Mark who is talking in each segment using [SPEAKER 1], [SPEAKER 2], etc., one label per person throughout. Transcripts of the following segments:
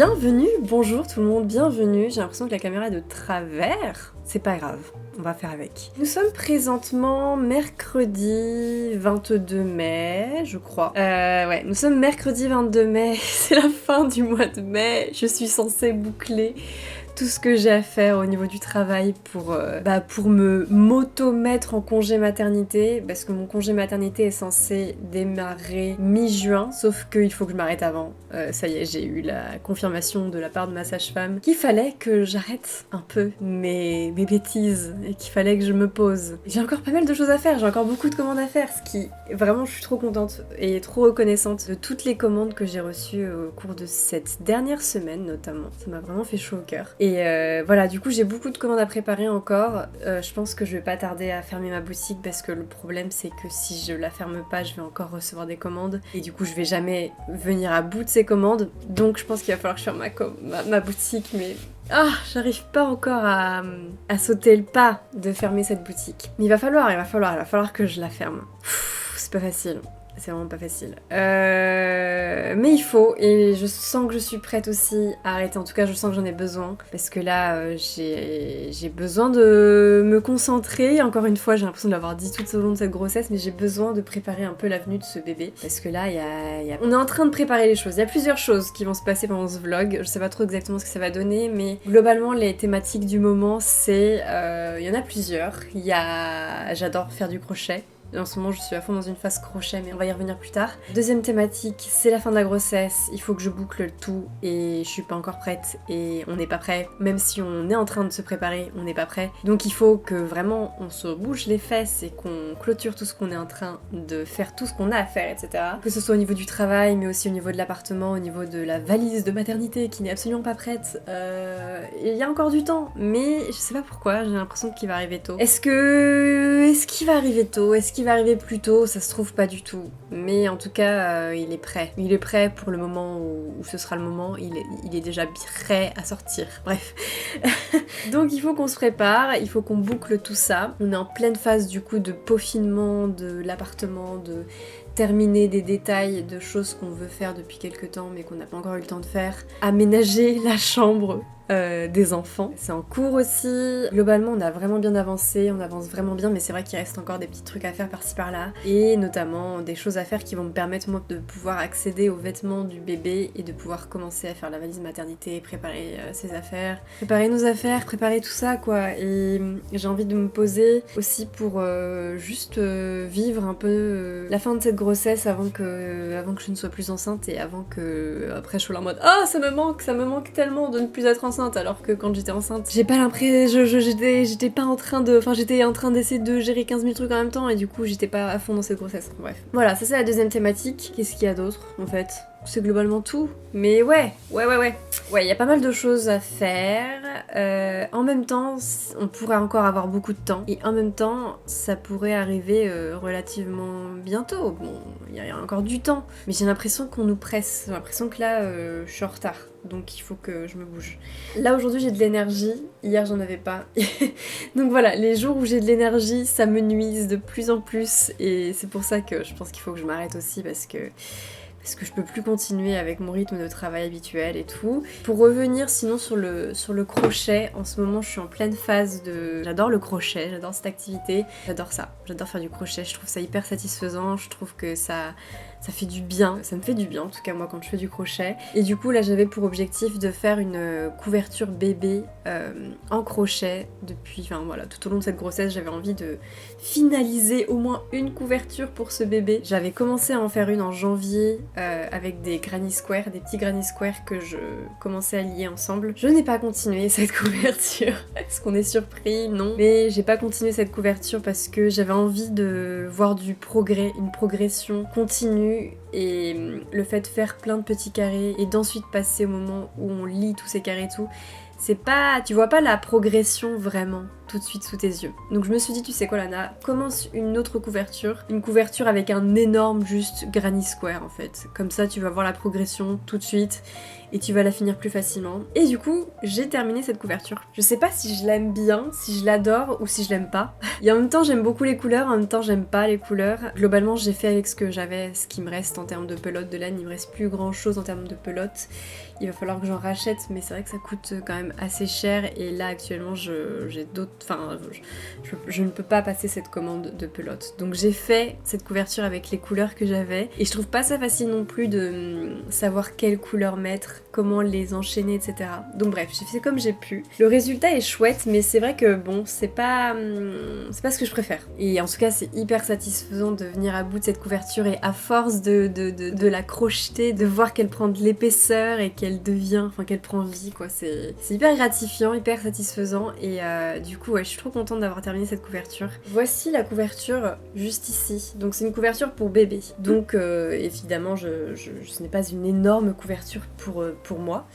[SPEAKER 1] Bienvenue, bonjour tout le monde, bienvenue. J'ai l'impression que la caméra est de travers. C'est pas grave, on va faire avec. Nous sommes présentement mercredi 22 mai, je crois. Ouais, nous sommes mercredi 22 mai, c'est la fin du mois de mai. Je suis censée boucler tout ce que j'ai à faire au niveau du travail pour me m'auto-mettre en congé maternité, parce que mon congé maternité est censé démarrer mi-juin, sauf qu'il faut que je m'arrête avant. Ça y est, j'ai eu la confirmation de la part de ma sage-femme qu'il fallait que j'arrête un peu mes bêtises et qu'il fallait que je me pose. J'ai encore pas mal de choses à faire, j'ai encore beaucoup de commandes à faire, ce qui, vraiment, je suis trop contente et trop reconnaissante de toutes les commandes que j'ai reçues au cours de cette dernière semaine notamment. Ça m'a vraiment fait chaud au cœur. Et voilà, du coup j'ai beaucoup de commandes à préparer encore. Je pense que je vais pas tarder à fermer ma boutique parce que le problème c'est que si je la ferme pas, je vais encore recevoir des commandes et du coup je vais jamais venir à bout de ces commandes. Donc je pense qu'il va falloir que je ferme ma boutique, mais j'arrive pas encore à sauter le pas de fermer cette boutique. Mais il va falloir que je la ferme. C'est pas facile. C'est vraiment pas facile. Mais il faut, et je sens que je suis prête aussi à arrêter. En tout cas, je sens que j'en ai besoin. Parce que là, j'ai besoin de me concentrer. Encore une fois, j'ai l'impression de l'avoir dit tout au long de cette grossesse, mais j'ai besoin de préparer un peu l'avenue de ce bébé. Parce que là, on est en train de préparer les choses. Il y a plusieurs choses qui vont se passer pendant ce vlog. Je sais pas trop exactement ce que ça va donner, mais globalement, les thématiques du moment, c'est... il y en a plusieurs. J'adore faire du crochet. En ce moment, je suis à fond dans une phase crochet, mais on va y revenir plus tard. Deuxième thématique, c'est la fin de la grossesse. Il faut que je boucle le tout et je suis pas encore prête et on n'est pas prêt. Même si on est en train de se préparer, on n'est pas prêt. Donc il faut que vraiment on se bouge les fesses et qu'on clôture tout ce qu'on est en train de faire, tout ce qu'on a à faire, etc. Que ce soit au niveau du travail, mais aussi au niveau de l'appartement, au niveau de la valise de maternité qui n'est absolument pas prête. Il y a encore du temps, mais je sais pas pourquoi, j'ai l'impression qu'il va arriver tôt. Est-ce qu'il va arriver tôt? Est-ce qu'il va arriver plus tôt? Ça se trouve pas du tout. Mais en tout cas, il est prêt. Il est prêt pour le moment où ce sera le moment. Il est déjà prêt à sortir. Bref. Donc il faut qu'on se prépare, il faut qu'on boucle tout ça. On est en pleine phase du coup de peaufinement de l'appartement, de terminer des détails de choses qu'on veut faire depuis quelques temps mais qu'on n'a pas encore eu le temps de faire. Aménager la chambre des enfants. C'est en cours aussi. Globalement, on a vraiment bien avancé, on avance vraiment bien, mais c'est vrai qu'il reste encore des petits trucs à faire par-ci par-là. Et notamment des choses à faire qui vont me permettre moi de pouvoir accéder aux vêtements du bébé et de pouvoir commencer à faire la valise maternité, préparer ses affaires, préparer nos affaires, préparer tout ça quoi. Et j'ai envie de me poser aussi pour juste vivre un peu la fin de cette grossesse avant que je ne sois plus enceinte et avant que après je sois là en mode ça me manque tellement de ne plus être enceinte, alors que quand j'étais enceinte, j'ai pas l'impression, j'étais pas en train de, j'étais en train d'essayer de gérer 15 000 trucs en même temps et du coup j'étais pas à fond dans cette grossesse. Bref. Voilà, ça c'est la deuxième thématique. Qu'est-ce qu'il y a d'autre en fait? C'est globalement tout. Mais ouais, il y a pas mal de choses à faire. En même temps, on pourrait encore avoir beaucoup de temps. Et en même temps, ça pourrait arriver relativement bientôt. Bon, il y a encore du temps. Mais j'ai l'impression qu'on nous presse. J'ai l'impression que là, je suis en retard. Donc il faut que je me bouge. Là aujourd'hui j'ai de l'énergie, hier j'en avais pas. Donc voilà, les jours où j'ai de l'énergie, ça me nuise de plus en plus. Et c'est pour ça que je pense qu'il faut que je m'arrête aussi parce que je peux plus continuer avec mon rythme de travail habituel et tout. Pour revenir sinon sur le crochet, en ce moment je suis en pleine phase de... J'adore le crochet, j'adore cette activité, j'adore ça. J'adore faire du crochet, je trouve ça hyper satisfaisant, je trouve que ça fait du bien, ça me fait du bien en tout cas moi quand je fais du crochet. Et du coup là j'avais pour objectif de faire une couverture bébé en crochet depuis, tout au long de cette grossesse j'avais envie de finaliser au moins une couverture pour ce bébé. J'avais commencé à en faire une en janvier avec des granny squares, des petits granny squares que je commençais à lier ensemble. Je n'ai pas continué cette couverture. Est-ce qu'on est surpris? Non. Mais j'ai pas continué cette couverture parce que j'avais envie de voir du progrès, une progression continue et le fait de faire plein de petits carrés et d'ensuite passer au moment où on lit tous ces carrés et tout, c'est pas... Tu vois pas la progression vraiment tout de suite sous tes yeux. Donc je me suis dit, tu sais quoi Lana, commence une autre couverture. Une couverture avec un énorme juste granny square en fait. Comme ça tu vas voir la progression tout de suite et tu vas la finir plus facilement. Et du coup, j'ai terminé cette couverture. Je sais pas si je l'aime bien, si je l'adore ou si je l'aime pas. Et en même temps, j'aime beaucoup les couleurs, en même temps, j'aime pas les couleurs. Globalement, j'ai fait avec ce que j'avais, ce qui me reste en termes de pelote de laine. Il me reste plus grand chose en termes de pelote. il va falloir que j'en rachète, mais c'est vrai que ça coûte quand même assez cher et là actuellement j'ai d'autres... Enfin, je ne peux pas passer cette commande de pelote. Donc j'ai fait cette couverture avec les couleurs que j'avais et je trouve pas ça facile non plus de savoir quelle couleur mettre, comment les enchaîner, etc. Donc bref, j'ai fait comme j'ai pu. Le résultat est chouette, mais c'est vrai que bon, c'est pas ce que je préfère. Et en tout cas, c'est hyper satisfaisant de venir à bout de cette couverture et à force de la crocheter, de voir qu'elle prend de l'épaisseur et qu'elle devient, enfin qu'elle prend vie quoi. C'est hyper gratifiant, hyper satisfaisant et du coup ouais, je suis trop contente d'avoir terminé cette couverture. Voici la couverture juste ici. Donc c'est une couverture pour bébé. Donc évidemment, ce n'est pas une énorme couverture pour moi,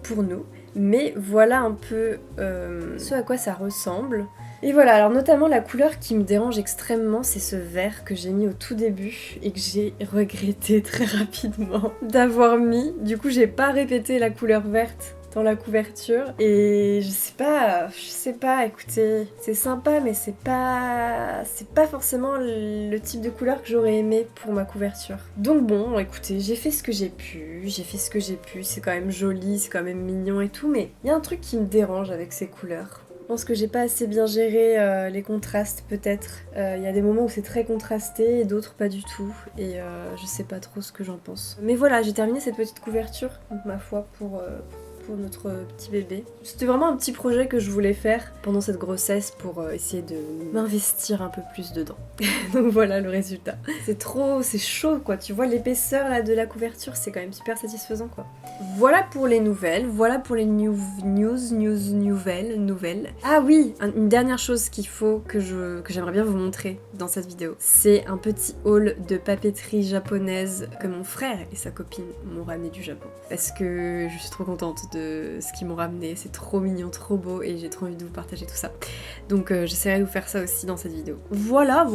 [SPEAKER 1] pour nous. Mais voilà un peu ce à quoi ça ressemble. Et voilà, alors notamment la couleur qui me dérange extrêmement, c'est ce vert que j'ai mis au tout début et que j'ai regretté très rapidement d'avoir mis. Du coup, j'ai pas répété la couleur verte dans la couverture et je sais pas, écoutez, c'est sympa mais c'est pas forcément le type de couleur que j'aurais aimé pour ma couverture. Donc bon, écoutez, j'ai fait ce que j'ai pu, c'est quand même joli, c'est quand même mignon et tout, mais il y a un truc qui me dérange avec ces couleurs. Je pense que j'ai pas assez bien géré les contrastes peut-être. Il y a des moments où c'est très contrasté et d'autres pas du tout. Et je sais pas trop ce que j'en pense. Mais voilà, j'ai terminé cette petite couverture, ma foi, pour notre petit bébé. C'était vraiment un petit projet que je voulais faire pendant cette grossesse pour essayer de m'investir un peu plus dedans. Donc voilà le résultat. C'est chaud quoi, tu vois l'épaisseur là de la couverture, c'est quand même super satisfaisant quoi. Voilà pour les nouvelles, voilà pour les nouvelles. Ah oui, une dernière chose qu'il faut que j'aimerais bien vous montrer dans cette vidéo. C'est un petit haul de papeterie japonaise que mon frère et sa copine m'ont ramené du Japon. Parce que je suis trop contente de ce qu'ils m'ont ramené, c'est trop mignon, trop beau et j'ai trop envie de vous partager tout ça. Donc j'essaierai de vous faire ça aussi dans cette vidéo. Voilà,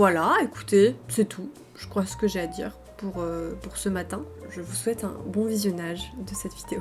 [SPEAKER 1] écoutez, c'est tout. Je crois ce que j'ai à dire pour ce matin. Je vous souhaite un bon visionnage de cette vidéo.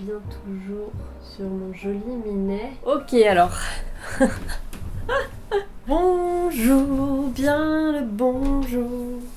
[SPEAKER 1] bien toujours sur mon joli minet. Ok alors. Bonjour, bien le bonjour.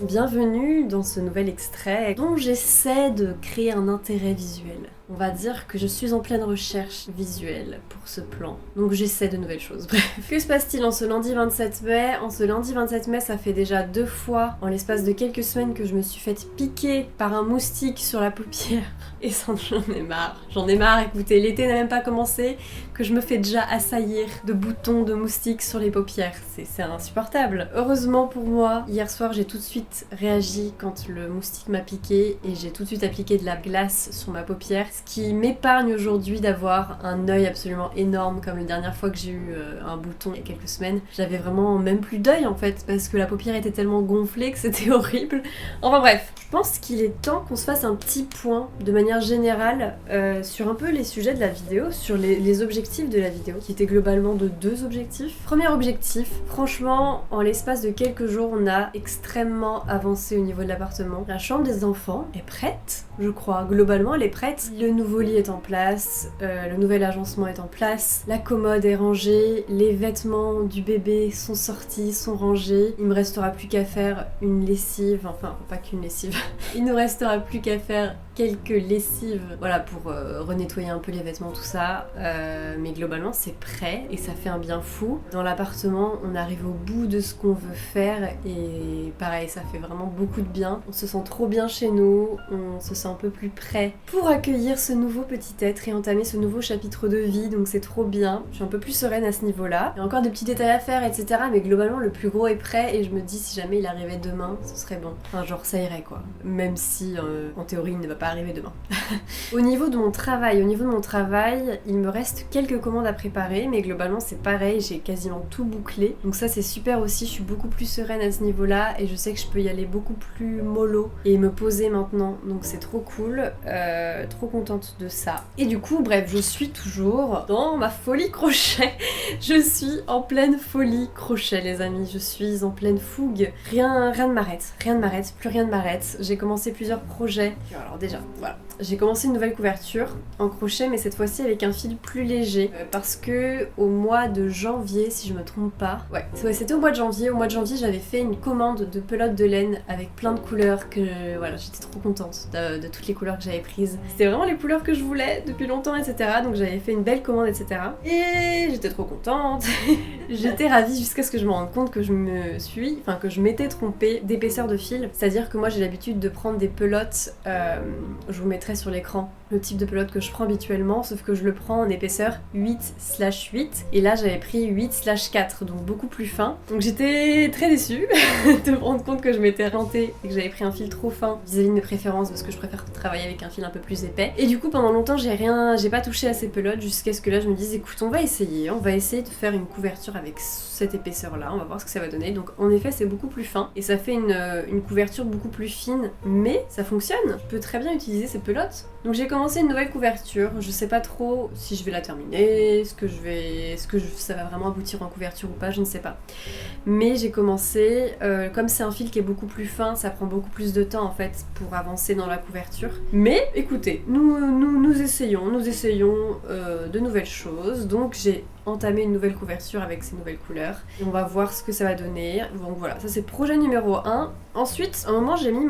[SPEAKER 1] Bienvenue dans ce nouvel extrait dont j'essaie de créer un intérêt visuel. On va dire que je suis en pleine recherche visuelle pour ce plan. Donc j'essaie de nouvelles choses, bref. Que se passe-t-il en ce lundi 27 mai? En ce lundi 27 mai, ça fait déjà 2 fois, en l'espace de quelques semaines, que je me suis faite piquer par un moustique sur la paupière. Et ça, j'en ai marre. J'en ai marre, écoutez, l'été n'a même pas commencé, que je me fais déjà assaillir de boutons de moustiques sur les paupières. C'est insupportable. Heureusement pour moi, hier soir, j'ai tout de suite réagi quand le moustique m'a piqué et j'ai tout de suite appliqué de la glace sur ma paupière. Ce qui m'épargne aujourd'hui d'avoir un œil absolument énorme comme la dernière fois que j'ai eu un bouton il y a quelques semaines. J'avais vraiment même plus d'œil en fait parce que la paupière était tellement gonflée que c'était horrible. Enfin bref, je pense qu'il est temps qu'on se fasse un petit point de manière générale sur un peu les sujets de la vidéo, sur les objectifs de la vidéo qui étaient globalement de 2 objectifs. Premier objectif, franchement en l'espace de quelques jours on a extrêmement avancé au niveau de l'appartement. La chambre des enfants est prête, je crois, globalement elle est prête. Le nouveau lit est en place, le nouvel agencement est en place, la commode est rangée, les vêtements du bébé sont sortis, sont rangés. Il me restera plus qu'à faire une lessive, enfin pas qu'une lessive, il nous restera plus qu'à faire quelques lessives, voilà, pour renettoyer un peu les vêtements, tout ça, mais globalement c'est prêt et ça fait un bien fou. Dans l'appartement, on arrive au bout de ce qu'on veut faire et pareil, ça fait vraiment beaucoup de bien. On se sent trop bien chez nous, on se sent un peu plus prêt pour accueillir ce nouveau petit être et entamer ce nouveau chapitre de vie, donc c'est trop bien. Je suis un peu plus sereine à ce niveau-là. Il y a encore des petits détails à faire, etc. Mais globalement, le plus gros est prêt et je me dis si jamais il arrivait demain, ce serait bon. Enfin, genre ça irait quoi. Même si en théorie il ne va pas arriver demain. Au niveau de mon travail, il me reste quelques commandes à préparer, mais globalement c'est pareil, j'ai quasiment tout bouclé. Donc ça c'est super aussi, je suis beaucoup plus sereine à ce niveau-là et je sais que je peux y aller beaucoup plus mollo et me poser maintenant. Donc c'est trop cool, trop contente de ça. Et du coup, bref, je suis toujours dans ma folie crochet. Je suis en pleine folie crochet, les amis. Je suis en pleine fougue. Rien ne m'arrête. Rien ne m'arrête. Plus rien ne m'arrête. J'ai commencé plusieurs projets. Alors déjà, voilà. J'ai commencé une nouvelle couverture en crochet, mais cette fois-ci avec un fil plus léger. Parce que au mois de janvier, si je me trompe pas... Ouais, c'était au mois de janvier. Au mois de janvier, j'avais fait une commande de pelote de laine avec plein de couleurs que... Voilà, j'étais trop contente de toutes les couleurs que j'avais prises. C'était vraiment les couleurs que je voulais depuis longtemps, etc. Donc j'avais fait une belle commande, etc. Et j'étais trop contente. J'étais ravie jusqu'à ce que je me rende compte que je m'étais trompée d'épaisseur de fil. C'est-à-dire que moi j'ai l'habitude de prendre des pelotes, je vous mettrai sur l'écran le type de pelote que je prends habituellement, sauf que je le prends en épaisseur 8/8 et là j'avais pris 8/4, donc beaucoup plus fin. Donc j'étais très déçue de me rendre compte que je m'étais rentée et que j'avais pris un fil trop fin vis-à-vis de mes préférences parce que je préfère travailler avec un fil un peu plus épais. Et du coup pendant longtemps j'ai pas touché à ces pelotes jusqu'à ce que là je me dise écoute on va essayer de faire une couverture avec cette épaisseur là, on va voir ce que ça va donner. Donc en effet c'est beaucoup plus fin et ça fait une couverture beaucoup plus fine, mais ça fonctionne, je peux très bien utiliser ces pelotes. Donc j'ai commencé une nouvelle couverture, je sais pas trop si je vais la terminer, ça va vraiment aboutir en couverture ou pas, je ne sais pas. Mais j'ai commencé, comme c'est un fil qui est beaucoup plus fin, ça prend beaucoup plus de temps en fait pour avancer dans la couverture. Mais écoutez, nous essayons de nouvelles choses, donc j'ai entamé une nouvelle couverture avec ces nouvelles couleurs et on va voir ce que ça va donner. Donc voilà, ça c'est projet numéro 1. Ensuite, à un moment j'ai mis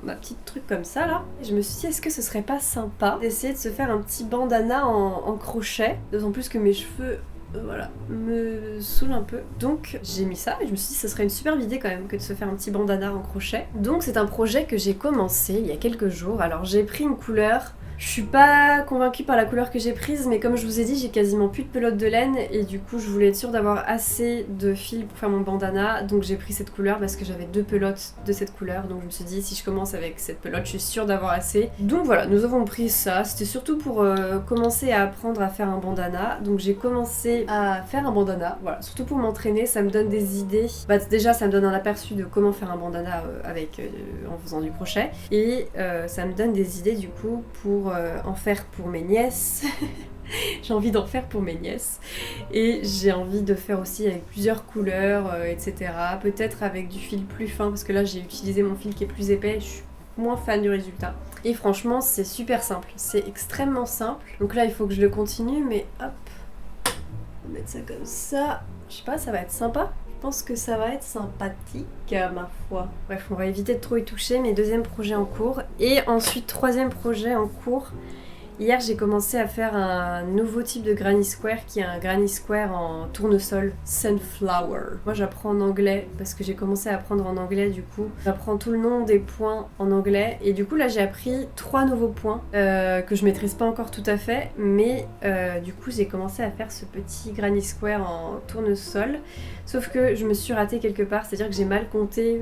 [SPEAKER 1] ma petite truc comme ça là et je me suis dit est-ce que ce serait pas sympa d'essayer de se faire un petit bandana en crochet, d'autant plus que mes cheveux voilà, me saoule un peu. Donc j'ai mis ça et je me suis dit ce serait une superbe idée quand même que de se faire un petit bandana en crochet. Donc c'est un projet que j'ai commencé il y a quelques jours. Alors j'ai pris une couleur, je suis pas convaincue par la couleur que j'ai prise, mais comme je vous ai dit, j'ai quasiment plus de pelote de laine et du coup je voulais être sûre d'avoir assez de fil pour faire mon bandana, donc j'ai pris cette couleur parce que j'avais 2 pelotes de cette couleur, donc je me suis dit si je commence avec cette pelote, je suis sûre d'avoir assez. Donc voilà, nous avons pris ça, c'était surtout pour commencer à apprendre à faire un bandana, donc j'ai commencé à faire un bandana, voilà, surtout pour m'entraîner, ça me donne des idées. Bah déjà ça me donne un aperçu de comment faire un bandana en faisant du crochet, et ça me donne des idées du coup pour en faire pour mes nièces. J'ai envie d'en faire pour mes nièces et j'ai envie de faire aussi avec plusieurs couleurs, etc. Peut-être avec du fil plus fin parce que là j'ai utilisé mon fil qui est plus épais, je suis moins fan du résultat. Et franchement, c'est super simple, c'est extrêmement simple. Donc là, il faut que je le continue, mais hop, on va mettre ça comme ça. Je sais pas, ça va être sympa. Je pense que ça va être sympathique, ma foi. Bref, on va éviter de trop y toucher, mais deuxième projet en cours. Et ensuite, troisième projet en cours. Hier, j'ai commencé à faire un nouveau type de granny square qui est un granny square en tournesol sunflower. Moi, j'apprends en anglais parce que j'ai commencé à apprendre en anglais du coup. J'apprends tout le nom des points en anglais et du coup là, j'ai appris 3 nouveaux points que je maîtrise pas encore tout à fait, mais du coup, j'ai commencé à faire ce petit granny square en tournesol. Sauf que je me suis ratée quelque part, c'est-à-dire que j'ai mal compté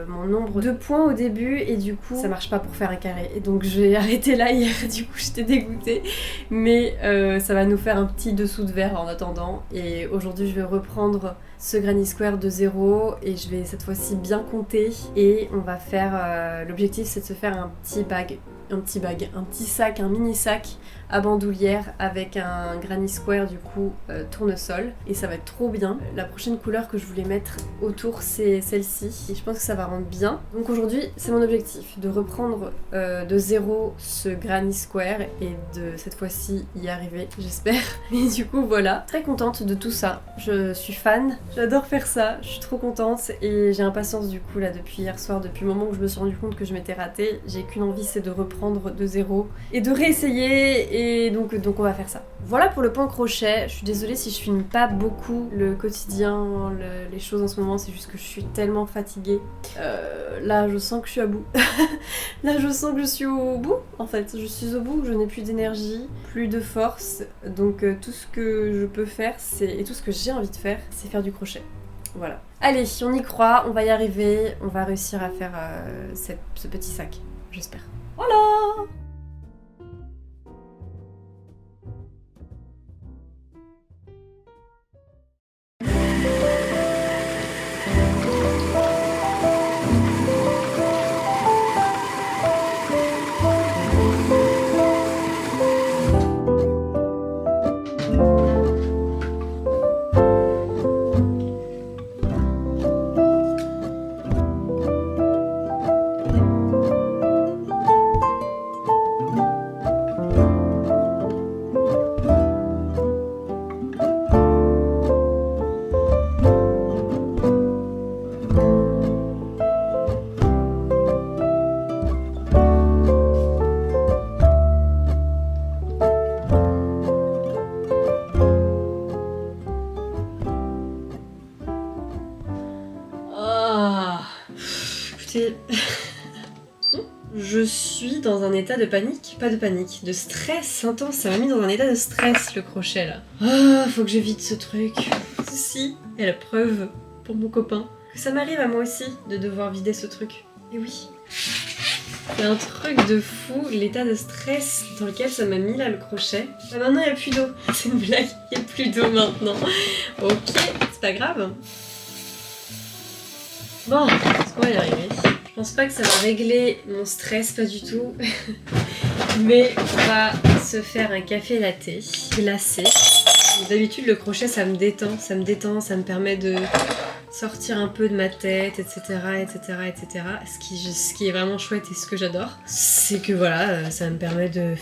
[SPEAKER 1] mon nombre de points au début et du coup ça marche pas pour faire un carré. Et donc j'ai arrêté là hier, du coup j'étais dégoûtée. Mais ça va nous faire un petit dessous de verre en attendant. Et aujourd'hui je vais reprendre ce granny square de 0 et je vais cette fois-ci bien compter. Et on va faire, l'objectif c'est de se faire un petit sac, un mini sac à bandoulière avec un granny square du coup tournesol et ça va être trop bien. La prochaine couleur que je voulais mettre autour c'est celle-ci et je pense que ça va rendre bien. Donc aujourd'hui c'est mon objectif de reprendre de 0 ce granny square et de cette fois-ci y arriver j'espère. Et du coup voilà, très contente de tout ça. Je suis fan, j'adore faire ça, je suis trop contente et j'ai impatience du coup là depuis hier soir, depuis le moment où je me suis rendu compte que je m'étais ratée. J'ai qu'une envie, c'est de reprendre de 0 et de réessayer et donc on va faire ça. Voilà pour le point crochet. Je suis désolée si je filme pas beaucoup le quotidien, les choses en ce moment, c'est juste que je suis tellement fatiguée. Là je sens que je suis à bout. Là je sens que je suis au bout en fait. Je suis au bout, je n'ai plus d'énergie, plus de force. Donc tout ce que je peux faire et tout ce que j'ai envie de faire, c'est faire du crochet. Voilà. Allez, on y croit, on va y arriver, on va réussir à faire ce petit sac, j'espère. Voilà! Je suis dans un état de panique, pas de panique, de stress intense, ça m'a mis dans un état de stress le crochet là. Ah, faut que j'évite ce truc. Ceci est la preuve pour mon copain que ça m'arrive à moi aussi de devoir vider ce truc. Et oui, c'est un truc de fou, l'état de stress dans lequel ça m'a mis là le crochet. Bah maintenant il n'y a plus d'eau, c'est une blague, il n'y a plus d'eau maintenant. Ok, c'est pas grave. Bon, est-ce qu'on va y arriver? Je pense pas que ça va régler mon stress, pas du tout. Mais on va se faire un café latte glacé. D'habitude le crochet ça me détend, ça me permet de sortir un peu de ma tête, etc. Ce qui est vraiment chouette et ce que j'adore, c'est que voilà, ça me permet de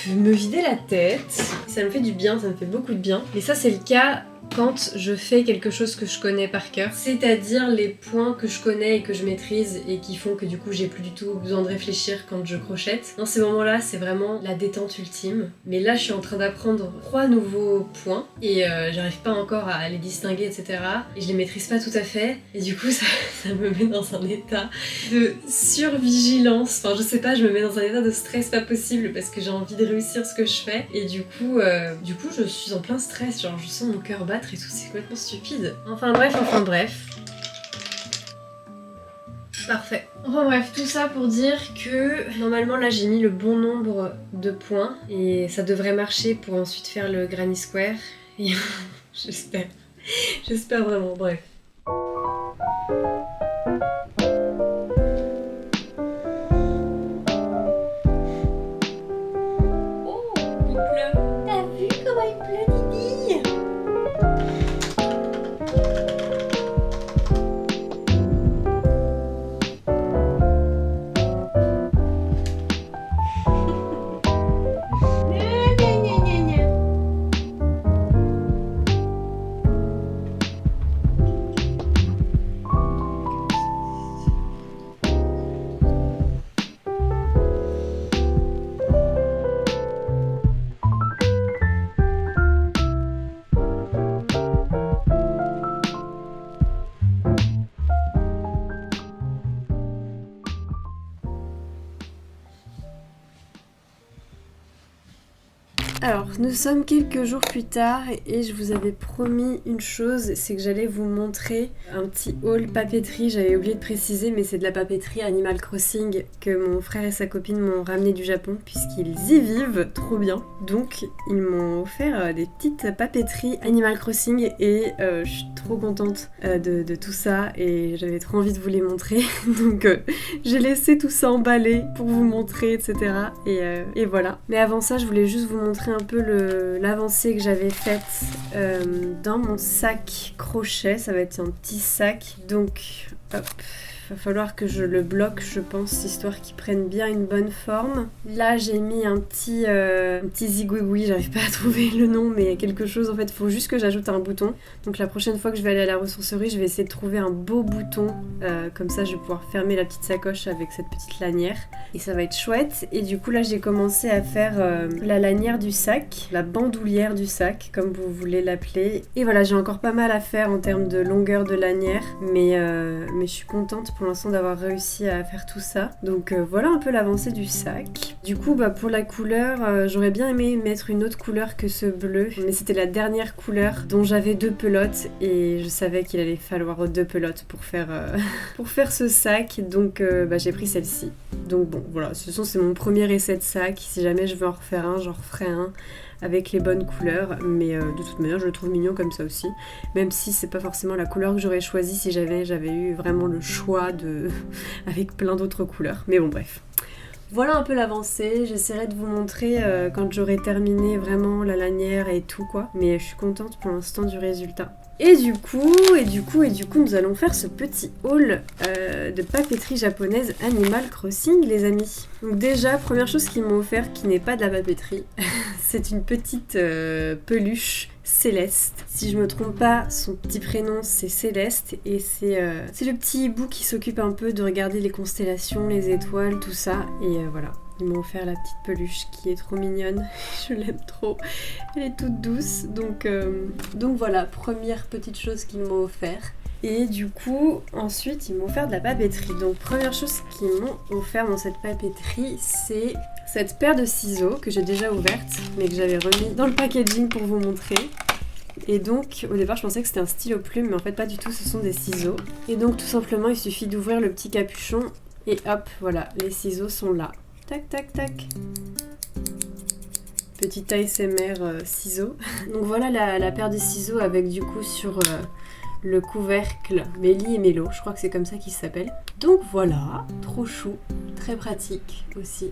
[SPEAKER 1] me vider la tête. Ça me fait du bien, ça me fait beaucoup de bien. Et ça c'est le cas quand je fais quelque chose que je connais par cœur, c'est-à-dire les points que je connais et que je maîtrise et qui font que du coup j'ai plus du tout besoin de réfléchir quand je crochette. Dans ces moments-là, c'est vraiment la détente ultime. Mais là, je suis en train d'apprendre 3 nouveaux points et j'arrive pas encore à les distinguer, etc. Et je les maîtrise pas tout à fait. Et du coup, ça me met dans un état de survigilance. Enfin, je sais pas, je me mets dans un état de stress pas possible parce que j'ai envie de réussir ce que je fais. Et du coup, je suis en plein stress. Genre, je sens mon cœur battre et tout, c'est complètement stupide. Enfin bref. Parfait. Enfin bref, tout ça pour dire que normalement là j'ai mis le bon nombre de points et ça devrait marcher pour ensuite faire le granny square. Et j'espère vraiment, bref. Oh, il pleut. T'as vu comment il pleut, Didi? Alors, nous sommes quelques jours plus tard et je vous avais promis une chose, c'est que j'allais vous montrer un petit haul papeterie. J'avais oublié de préciser, mais c'est de la papeterie Animal Crossing que mon frère et sa copine m'ont ramené du Japon puisqu'ils y vivent trop bien. Donc, ils m'ont offert des petites papeteries Animal Crossing et je suis trop contente de tout ça et j'avais trop envie de vous les montrer. Donc, j'ai laissé tout ça emballer pour vous montrer, etc. Et voilà. Mais avant ça, je voulais juste vous montrer un peu l'avancée que j'avais faite dans mon sac crochet. Ça va être un petit sac. Donc, hop, va falloir que je le bloque, je pense, histoire qu'il prenne bien une bonne forme. Là, j'ai mis un petit zigouigoui, j'arrive pas à trouver le nom, mais quelque chose, en fait, il faut juste que j'ajoute un bouton. Donc la prochaine fois que je vais aller à la ressourcerie, je vais essayer de trouver un beau bouton. Comme ça, je vais pouvoir fermer la petite sacoche avec cette petite lanière. Et ça va être chouette. Et du coup, là, j'ai commencé à faire la lanière du sac, la bandoulière du sac, comme vous voulez l'appeler. Et voilà, j'ai encore pas mal à faire en termes de longueur de lanière, mais je suis contente pour l'instant d'avoir réussi à faire tout ça. Donc voilà un peu l'avancée du sac. Du coup, pour la couleur, j'aurais bien aimé mettre une autre couleur que ce bleu, mais c'était la dernière couleur dont j'avais 2 pelotes et je savais qu'il allait falloir 2 pelotes pour faire, pour faire ce sac. Donc j'ai pris celle-ci. Donc bon, voilà, c'est mon premier essai de sac. Si jamais je veux en refaire un, j'en referai un avec les bonnes couleurs, mais de toute manière je le trouve mignon comme ça aussi, même si c'est pas forcément la couleur que j'aurais choisie si j'avais eu vraiment le choix avec plein d'autres couleurs, mais bon bref. Voilà un peu l'avancée, j'essaierai de vous montrer quand j'aurai terminé vraiment la lanière et tout quoi, mais je suis contente pour l'instant du résultat. Et du coup, nous allons faire ce petit haul de papeterie japonaise Animal Crossing, les amis. Donc déjà, première chose qu'ils m'ont offert qui n'est pas de la papeterie, c'est une petite peluche Céleste. Si je me trompe pas, son petit prénom c'est Céleste et c'est le petit hibou qui s'occupe un peu de regarder les constellations, les étoiles, tout ça. Et voilà. Ils m'ont offert la petite peluche qui est trop mignonne, je l'aime trop, elle est toute douce, donc voilà, première petite chose qu'ils m'ont offert. Et du coup, ensuite, ils m'ont offert de la papeterie. Donc première chose qu'ils m'ont offert dans cette papeterie, c'est cette paire de ciseaux que j'ai déjà ouverte, mais que j'avais remis dans le packaging pour vous montrer. Et donc, au départ, je pensais que c'était un stylo plume, mais en fait pas du tout, ce sont des ciseaux. Et donc, tout simplement, il suffit d'ouvrir le petit capuchon et hop, voilà, les ciseaux sont là. Tac, tac, tac. Petit ASMR ciseaux. Donc voilà la paire de ciseaux avec du coup sur le couvercle Mélie et Mélo. Je crois que c'est comme ça qu'ils s'appellent. Donc voilà, trop chou, très pratique aussi.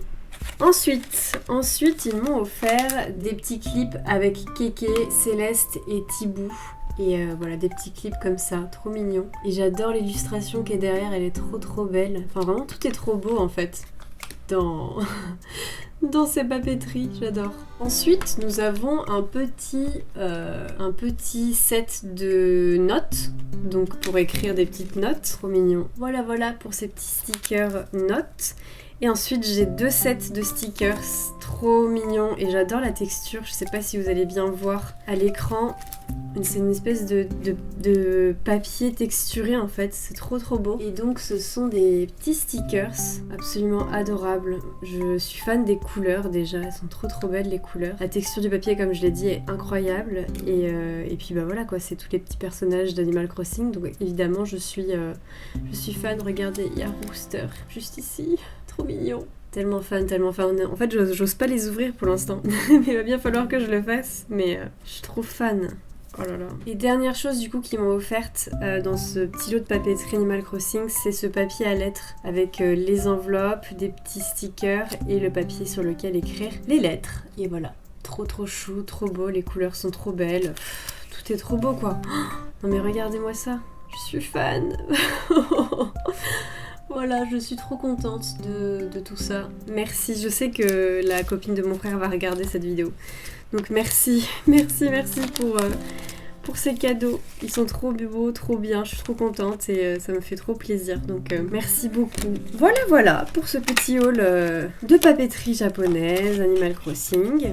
[SPEAKER 1] Ensuite, ils m'ont offert des petits clips avec Kéké, Céleste et Thibou. Et voilà, des petits clips comme ça, trop mignons. Et j'adore l'illustration qui est derrière, elle est trop belle. Enfin vraiment, tout est trop beau en fait. Dans ces papeteries, j'adore. Ensuite, nous avons un petit set de notes, donc pour écrire des petites notes, trop mignon. Voilà pour ces petits stickers notes. Et ensuite, j'ai 2 sets de stickers, trop mignons, et j'adore la texture, je sais pas si vous allez bien voir à l'écran. C'est une espèce de papier texturé en fait, c'est trop beau. Et donc ce sont des petits stickers absolument adorables. Je suis fan des couleurs déjà, elles sont trop belles les couleurs. La texture du papier comme je l'ai dit est incroyable. Et puis voilà quoi, c'est tous les petits personnages d'Animal Crossing. Donc évidemment je suis fan, regardez, il y a Rooster juste ici, trop mignon. Tellement fan. En fait, j'ose pas les ouvrir pour l'instant. Mais il va bien falloir que je le fasse. Mais je suis trop fan. Oh là là. Et dernière chose du coup qu'ils m'ont offerte dans ce petit lot de papeterie Animal Crossing, c'est ce papier à lettres avec les enveloppes, des petits stickers et le papier sur lequel écrire les lettres. Et voilà. Trop chou, trop beau. Les couleurs sont trop belles. Tout est trop beau quoi. Non mais regardez-moi ça. Je suis fan. Voilà, je suis trop contente de tout ça. Merci, je sais que la copine de mon frère va regarder cette vidéo. Donc merci pour ces cadeaux. Ils sont trop beaux, trop bien, je suis trop contente et ça me fait trop plaisir. Donc merci beaucoup. Voilà pour ce petit haul de papeterie japonaise, Animal Crossing.